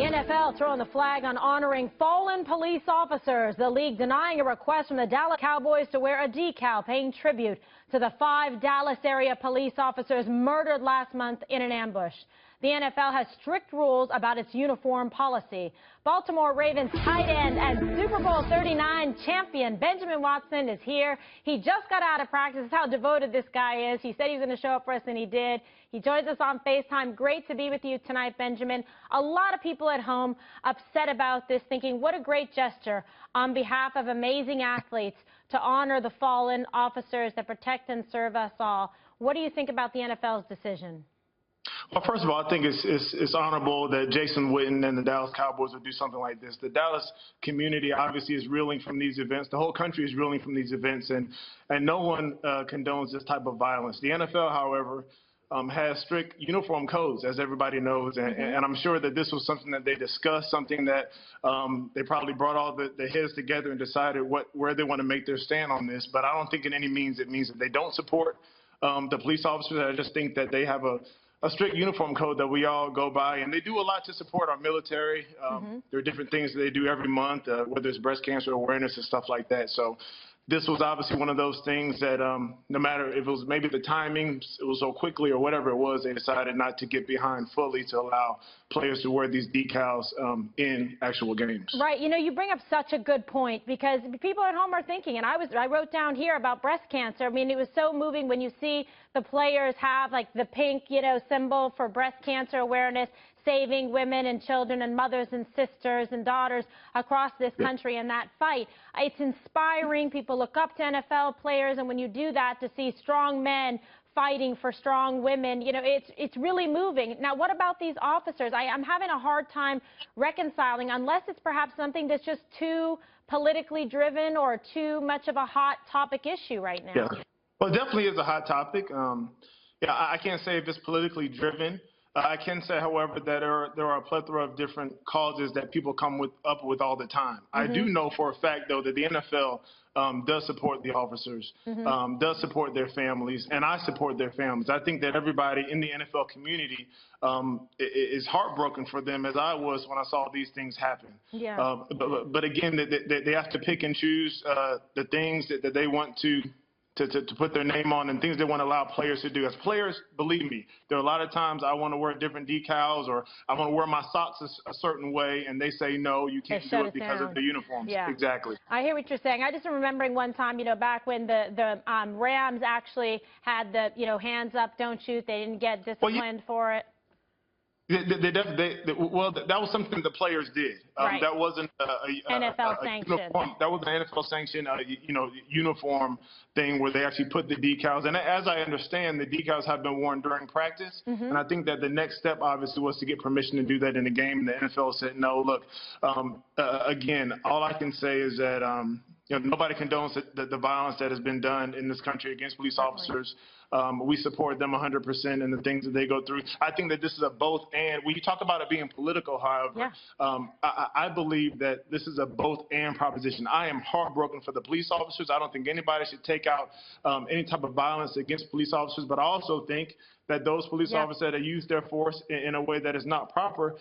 NFL throwing the flag on honoring fallen police officers. The league denying a request from the Dallas Cowboys to wear a decal paying tribute to the 5 Dallas area police officers murdered last month in an ambush. The NFL has strict rules about its uniform policy. Baltimore Ravens tight end and Super Bowl 39 champion Benjamin Watson is here. He just got out of practice. That's how devoted this guy is. He said he was going to show up for us, and he did. He joins us on FaceTime. Great to be with you tonight, Benjamin. A lot of people at home upset about this, thinking what a great gesture on behalf of amazing athletes to honor the fallen officers that protect and serve us all. What do you think about the NFL's decision? Well, first of all, I think it's honorable that Jason Witten and the Dallas Cowboys would do something like this. The Dallas community obviously is reeling from these events. The whole country is reeling from these events, and no one condones this type of violence. The NFL, however, has strict uniform codes, as everybody knows, and I'm sure that this was something that they discussed, something that they probably brought all the heads together and decided where they want to make their stand on this. But I don't think in any means it means that they don't support the police officers. I just think that they have a strict uniform code that we all go by, and they do a lot to support our military. There are different things that they do every month, whether it's breast cancer awareness and stuff like that. So this was obviously one of those things that no matter if it was maybe the timing, it was so quickly or whatever it was, they decided not to get behind fully to allow players to wear these decals in actual games. Right. You know, you bring up such a good point, because people at home are thinking, and I wrote down here about breast cancer. I mean, it was so moving when you see the players have like the pink, symbol for breast cancer awareness, saving women and children and mothers and sisters and daughters across this country in that fight. It's inspiring. People look up to NFL players, and when you do that, to see strong men fighting for strong women, it's really moving. Now, what about these officers? I'm having a hard time reconciling, unless it's perhaps something that's just too politically driven or too much of a hot topic issue right now. Yeah. Well, it definitely is a hot topic. I can't say if it's politically driven. I can say, however, that there are a plethora of different causes that people come up with all the time. I do know for a fact, though, that the NFL does support the officers, does support their families, and I support their families. I think that everybody in the NFL community is heartbroken for them, as I was when I saw these things happen. Yeah. But again, they have to pick and choose the things that they want to put their name on, and things they want to allow players to do. As players, believe me, there are a lot of times I want to wear different decals, or I want to wear my socks a certain way, and they say, no, you can't do it because of the uniforms. Yeah. Exactly. I hear what you're saying. I just am remembering one time, back when the Rams actually had the, hands up, don't shoot. They didn't get disciplined for it. Well, that was something the players did. Right. That wasn't NFL sanctioned. That was an NFL sanctioned, uniform thing where they actually put the decals. And as I understand, the decals have been worn during practice. And I think that the next step, obviously, was to get permission to do that in the game. And the NFL said, no, look, again, all I can say is that nobody condones the violence that has been done in this country against police officers. We support them 100% in the things that they go through. I think that this is a both and. When you talk about it being political, however, I believe that this is a both and proposition. I am heartbroken for the police officers. I don't think anybody should take out any type of violence against police officers, but I also think that those police officers that use their force in a way that is not proper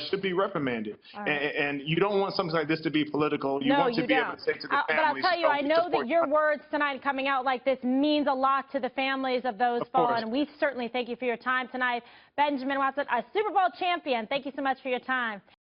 should be reprimanded. Right. And you don't want something like this to be political. You want to be able to say to the families. But I'll tell you, I know that your words tonight coming out like this means a lot to the families of those fallen. And we certainly thank you for your time tonight. Benjamin Watson, a Super Bowl champion. Thank you so much for your time.